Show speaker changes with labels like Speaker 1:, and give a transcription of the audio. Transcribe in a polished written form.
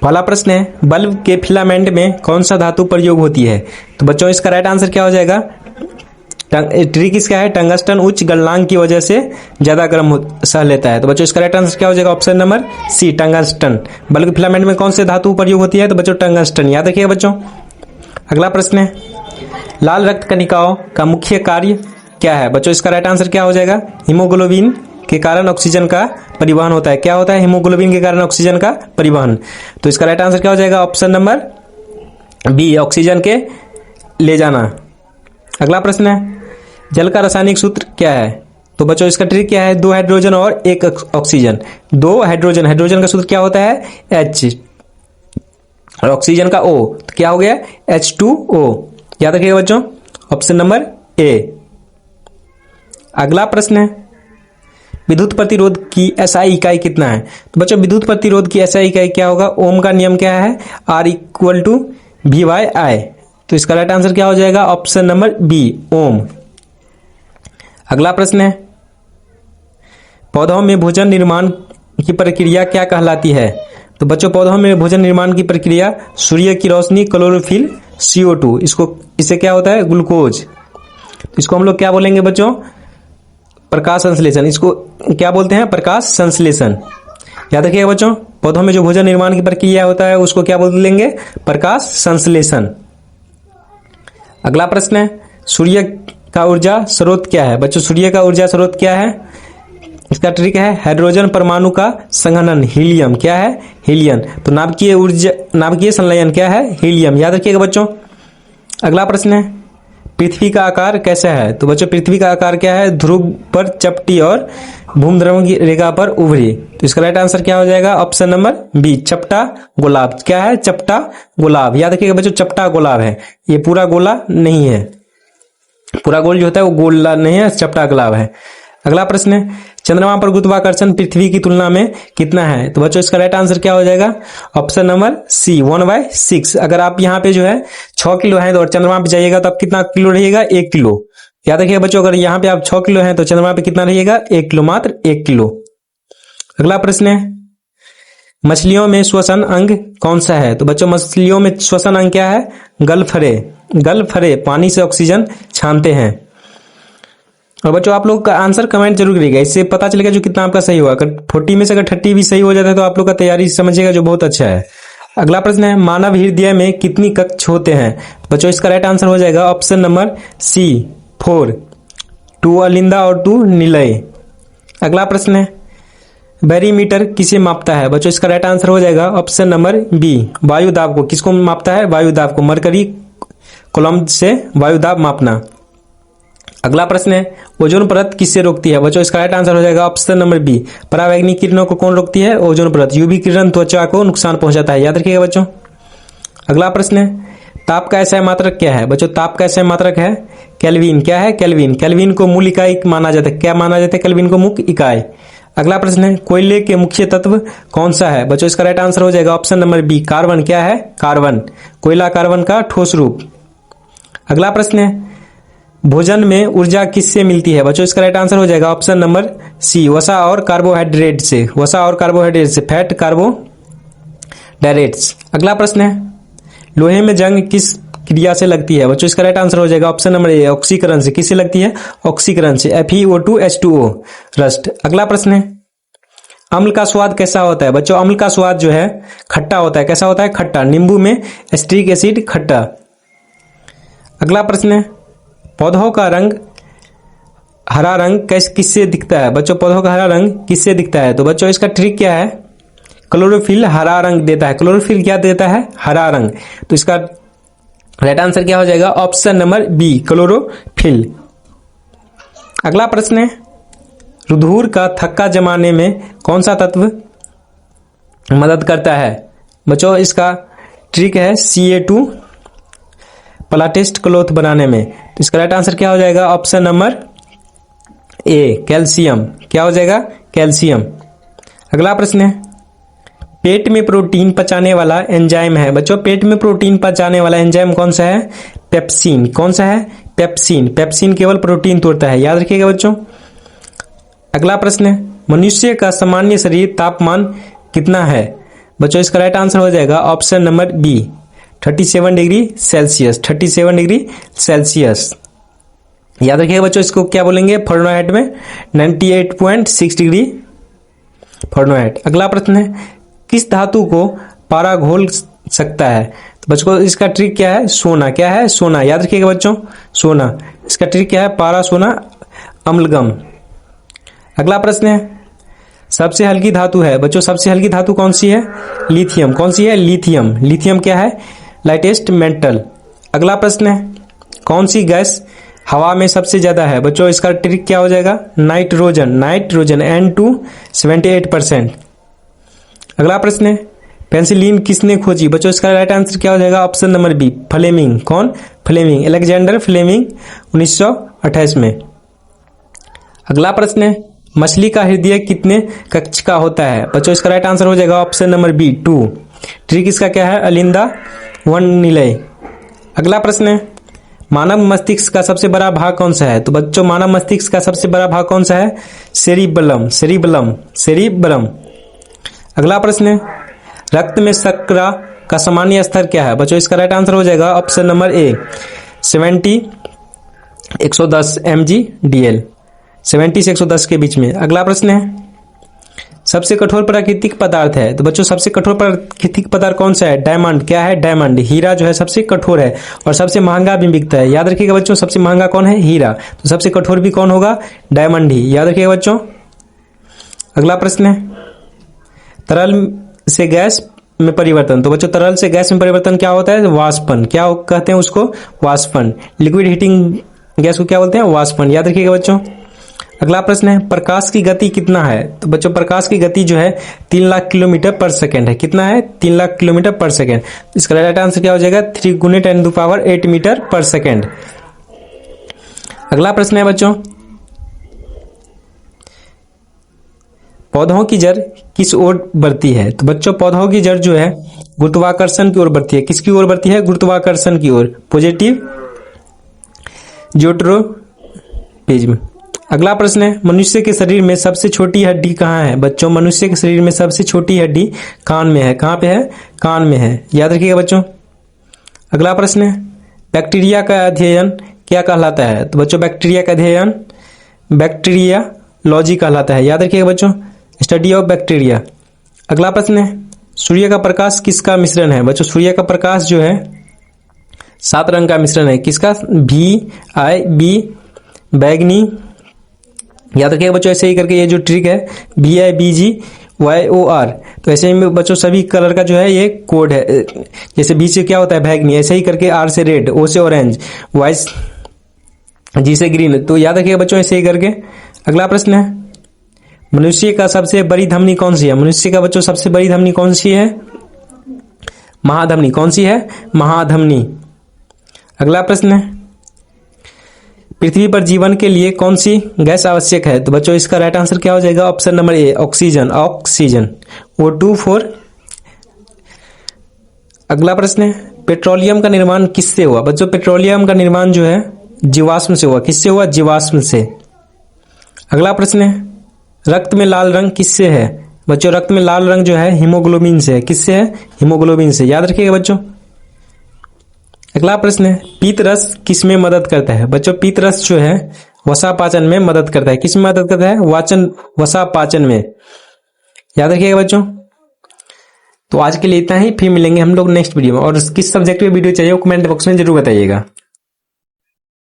Speaker 1: पहला प्रश्न है, बल्ब के फिलामेंट में कौन सा धातु प्रयोग होती है? तो बच्चों इसका राइट आंसर क्या हो जाएगा? ट्रिक इसका है, टंगस्टन उच्च गलनांक की वजह से ज्यादा गर्म सह लेता है। तो बच्चों इसका राइट आंसर क्या हो जाएगा? Option number C, tungsten. Bulb के फिलामेंट में कौन से धातु प्रयोग होती है? तो बच्चों टंगस्टन, याद रखिएगा बच्चों। अगला प्रश्न है, लाल रक्त कणिकाओं का मुख्य कार्य क्या है? बच्चों इसका राइट आंसर क्या हो जाएगा? हीमोग्लोबिन के कारण ऑक्सीजन का परिवहन होता है। क्या होता है? हीमोग्लोबिन के कारण ऑक्सीजन का परिवहन। तो इसका राइट आंसर क्या हो जाएगा? ऑप्शन नंबर बी, ऑक्सीजन के ले जाना। अगला प्रश्न है, जल का रासायनिक सूत्र क्या है? तो बच्चों इसका ट्रिक क्या है? 2 हाइड्रोजन और 1 ऑक्सीजन। 2 हाइड्रोजन, हाइड्रोजन का सूत्र क्या होता है? H, और ऑक्सीजन का O, तो क्या हो गया? H2O। याद रखिएगा बच्चों, ऑप्शन नंबर ए। अगला प्रश्न है, विद्युत प्रतिरोध की एसआई इकाई कितना है? तो बच्चों विद्युत प्रतिरोध की एसआई इकाई क्या होगा? ओम का नियम क्या है? R=V/I। तो इसका राइट आंसर क्या हो जाएगा? ऑप्शन नंबर बी, ओम। अगला प्रश्न है, पौधों में भोजन निर्माण की प्रक्रिया क्या कहलाती है? तो बच्चों पौधों में भोजन निर्माण की प्रक्रिया सूर्य की रोशनी, क्लोरोफिल, CO2, इससे क्या होता है? ग्लूकोज। इसको हम लोग क्या बोलेंगे बच्चों? प्रकाश संश्लेषण। इसको क्या बोलते हैं? प्रकाश संश्लेषण। याद रखिएगा बच्चों, पौधों में जो भोजन निर्माण की प्रक्रिया होता है उसको क्या बोलेंगे? प्रकाश संश्लेषण। अगला प्रश्न है, सूर्य का ऊर्जा स्रोत क्या है? बच्चों सूर्य का ऊर्जा स्रोत क्या है? इसका ट्रिक है, हाइड्रोजन परमाणु का संघनन, हीलियम। क्या है? हीलियम। तो नाभिकीय ऊर्जा, नाभिकीय संलयन क्या है? हीलियम। याद रखिएगा बच्चों। अगला प्रश्न है, पृथ्वी का आकार कैसा है? तो बच्चों पृथ्वी का आकार क्या है? ध्रुव पर चपटी और भूमध्रुव की रेखा पर उभरी। तो इसका राइट आंसर क्या हो जाएगा? ऑप्शन नंबर बी, चपटा गोलाभ। क्या है? चपटा गोलाभ। याद रखिएगा बच्चों, चपटा गोलाभ है, ये पूरा गोला नहीं है। पूरा गोल जो होता है वो गोला नहीं है, चपटा गोलाभ है। अगला प्रश्न है, चंद्रमा पर गुरुत्वाकर्षण पृथ्वी की तुलना में कितना है? तो बच्चों इसका राइट आंसर क्या हो जाएगा? Option number C, 1/6। अगर आप यहाँ पे जो है 6 किलो है तो और चंद्रमा पे जाइएगा तो आप कितना किलो रहिएगा? 1 किलो। याद रखिएगा बच्चों, अगर यहाँ पे आप 6 किलो हैं तो चंद्रमा पे कितना रहिएगा? 1 किलो, मात्र 1 किलो। अगला प्रश्न है, मछलियों में श्वसन अंग कौन सा है? तो बच्चों मछलियों में श्वसन अंग क्या है? गलफरे। गलफरे पानी से ऑक्सीजन छानते हैं। और बच्चों आप लोग का आंसर कमेंट जरूर करिएगा, इससे पता चलेगा जो कितना आपका सही हुआ। अगर 40 में से अगर 30 भी सही हो जाता है तो आप लोग का तैयारी समझिएगा जो बहुत अच्छा है। अगला प्रश्न है, मानव हृदय में कितनी कक्ष होते हैं? बच्चों इसका राइट आंसर हो जाएगा ऑप्शन नंबर सी, 4, 2 अलिंदा और 2 निलय। अगला प्रश्न है, बैरीमीटर किसे मापता है? बच्चों इसका राइट आंसर हो जाएगा ऑप्शन नंबर बी, वायु दाब को। किसको मापता है? वायु दाब को। मरकरी कॉलम से वायु दाब मापना। अगला प्रश्न है, ओजोन परत किससे रोकती है? बच्चों इसका राइट आंसर हो जाएगा ऑप्शन नंबर बी, परावैंगनिक किरणों को कौन रोकती है? ओजोन परत। यूवी किरण त्वचा को नुकसान पहुंचाता है, याद रखिएगा बच्चों। अगला प्रश्न है, ताप का एसआई मात्रक क्या है? बच्चों ताप का एसआई मात्रक है केल्विन। क्या है? केल्विन। केल्विन को मूल इकाई माना जाता है। क्या माना जाता है? केल्विन को मुख्य इकाई। अगला प्रश्न है, कोयले के मुख्य तत्व कौन सा है? बच्चों इसका राइट आंसर हो जाएगा ऑप्शन नंबर बी, कार्बन। क्या है? कार्बन। कोयला कार्बन का ठोस रूप। अगला प्रश्न है, भोजन में ऊर्जा किससे मिलती है? बच्चों इसका राइट आंसर हो जाएगा ऑप्शन नंबर सी, वसा और कार्बोहाइड्रेट से। वसा और कार्बोहाइड्रेट से, फैट कार्बोहाइड्रेट्स। अगला प्रश्न है, लोहे में जंग किस क्रिया से लगती है? बच्चों इसका राइट आंसर हो जाएगा ऑप्शन नंबर ए, ऑक्सीकरण से। किससे लगती है? ऑक्सीकरण से, FeO2H2O, रस्ट। अगला प्रश्न है, अम्ल का स्वाद कैसा होता है? बच्चों अम्ल का स्वाद जो है खट्टा होता है। कैसा होता है? खट्टा। नींबू में एस्ट्रिक एसिड खट्टा। अगला प्रश्न है, पौधों का रंग हरा रंग किससे दिखता है? बच्चों पौधों का हरा रंग किससे दिखता है? तो बच्चों इसका ट्रिक क्या है? क्लोरोफिल हरा रंग देता है। क्लोरोफिल क्या देता है? हरा रंग। तो इसका राइट आंसर क्या हो जाएगा? Option number B, chlorophyll. अगला प्रश्न है, रुधिर का थक्का जमाने में कौन सा तत्व मदद करता है? बच्चों इसका ट्रिक है Ca2 प्लाटेस्ट क्लॉथ बनाने में। तो इसका राइट आंसर क्या हो जाएगा? Option number A, calcium. क्या हो जाएगा? कैल्शियम। अगला प्रश्न है, पेट में प्रोटीन पचाने वाला एंजाइम है। बच्चों पेट में प्रोटीन पचाने वाला एंजाइम कौन सा है? पेप्सिन। कौन सा है? पेप्सिन। पेप्सिन केवल प्रोटीन तोड़ता है, याद रखिएगा बच्चों। अगला प्रश्न है, मनुष्य का सामान्य शरीर तापमान कितना है? बच्चों इसका राइट आंसर हो जाएगा option number B 37 degree Celsius. 37 degree Celsius. याद रखिएगा बच्चों, इसको क्या बोलेंगे फ़ारेनहाइट में 98.6 डिग्री फ़ारेनहाइट। अगला प्रश्न है, किस धातु को पारा घोल सकता है? तो बच्चों इसका ट्रिक क्या है? सोना। क्या है? सोना। याद रखिएगा बच्चों, सोना। इसका ट्रिक क्या है? पारा सोना अम्लगम। अगला प्रश्न है, सबसे हल्की धातु है बच्चों, सबसे हल्की धातु कौन सी है? लिथियम। कौन सी है? लिथियम। लिथियम क्या है? Lightest metal. अगला प्रश्न है, कौन सी गैस हवा में सबसे ज्यादा है? बच्चों इसका ट्रिक क्या हो जाएगा? नाइट्रोजन। Nitrogen N2 78%। अगला प्रश्न है, पेंसिलिन किसने खोजी? बच्चों इसका राइट आंसर क्या हो जाएगा? Option number B Fleming. कौन? फ्लेमिंग। अलेक्जेंडर फ्लेमिंग 1928 में। अगला प्रश्न है, मछली का हृदय कितने कक्ष का होता है? बच्चों इसका राइट आंसर हो जाएगा ऑप्शन नंबर बी 2। ट्रिक इसका क्या है? अलिंदा वन निलय। अगला प्रश्न है, मानव मस्तिष्क का सबसे बड़ा भाग कौन सा है? तो बच्चों मानव मस्तिष्क का सबसे बड़ा भाग कौन सा है? सेरिबलम। सेरिबलम। सेरिबलम। अगला प्रश्न है, रक्त में शर्करा का सामान्य स्तर क्या है? बच्चों इसका राइट आंसर हो जाएगा ऑप्शन नंबर ए 110 mg/dl। 70 से 110 के बीच में। अगला प्रश्न है, सबसे कठोर प्राकृतिक पदार्थ है? तो बच्चों सबसे कठोर प्राकृतिक पदार्थ कौन सा है? डायमंड। क्या है? डायमंड। हीरा जो है सबसे कठोर है और सबसे महंगा भी बिकता है। याद रखिएगा बच्चों, सबसे महंगा कौन है? हीरा। तो सबसे कठोर भी कौन होगा? डायमंड ही। याद रखिएगा बच्चों। अगला प्रश्न है, तरल से गैस में परिवर्तन। तो बच्चों तरल से गैस में परिवर्तन क्या होता है? वाष्पन। क्या कहते हैं उसको? वाष्पन। लिक्विड हीटिंग गैस को क्या बोलते हैं? वाष्पन। याद रखिएगा बच्चों। अगला प्रश्न है, प्रकाश की गति कितना है? तो बच्चों प्रकाश की गति जो है 3 लाख किलोमीटर पर सेकेंड है। कितना है? 3 लाख किलोमीटर पर सेकेंड। इसका राइट आंसर क्या हो जाएगा? 3 × 10⁸ मीटर पर सेकेंड। अगला प्रश्न है बच्चों, पौधों की जड़ किस ओर बढ़ती है? तो बच्चों पौधों की जड़ जो है गुरुत्वाकर्षण की ओर बढ़ती है। किसकी ओर बढ़ती है? गुरुत्वाकर्षण की ओर। Positive geotropism. अगला प्रश्न है, मनुष्य के शरीर में सबसे छोटी हड्डी कहाँ है? बच्चों मनुष्य के शरीर में सबसे छोटी हड्डी कान में है। कहाँ पे है? कान में है। याद रखिएगा बच्चों। अगला प्रश्न है, बैक्टीरिया का अध्ययन क्या कहलाता है? तो बच्चों बैक्टीरिया का अध्ययन बैक्टीरियोलॉजी कहलाता है। याद रखिएगा बच्चों, स्टडी ऑफ बैक्टीरिया। अगला प्रश्न है, सूर्य का प्रकाश किसका मिश्रण है? बच्चों सूर्य का प्रकाश जो है 7 रंग का मिश्रण है। किसका? VIB बैगनी। याद रखिएगा बच्चों, ऐसे ही करके ये जो ट्रिक है BIBGYOR, तो ऐसे ही बच्चों सभी कलर का जो है ये कोड है। जैसे B से क्या होता है? बैगनी। ऐसे ही करके R से रेड, O से ऑरेंज, Y G से ग्रीन। तो याद रखिएगा बच्चों ऐसे ही करके। अगला प्रश्न है, मनुष्य का सबसे बड़ी धमनी कौन सी है? मनुष्य का बच्चों सबसे बड़ी धमनी कौन सी है? महाधमनी। कौन सी है? महाधमनी। अगला प्रश्न है, पृथ्वी पर जीवन के लिए कौन सी गैस आवश्यक है? तो बच्चों इसका राइट आंसर क्या हो जाएगा? Option number A oxygen. Oxygen O2 4। अगला प्रश्न है, पेट्रोलियम का निर्माण किससे हुआ? बच्चों पेट्रोलियम का निर्माण जो है जीवाश्म से हुआ। किससे हुआ? जीवाश्म से। अगला प्रश्न है, रक्त में लाल रंग किससे है? बच्चों रक्त में लाल रंग जो है हीमोग्लोबिन से है। किससे है? हीमोग्लोबिन से। याद रखिएगा बच्चों। अगला प्रश्न है, पीत रस किस में मदद करता है? बच्चों पीत रस जो है वसा पाचन में मदद करता है। किस में मदद करता है? वसा पाचन में। याद रखिएगा बच्चों। तो आज के लिए इतना ही, फिर मिलेंगे हम लोग नेक्स्ट वीडियो में। और किस सब्जेक्ट पे वीडियो चाहिए वो कमेंट बॉक्स में जरूर बताइएगा।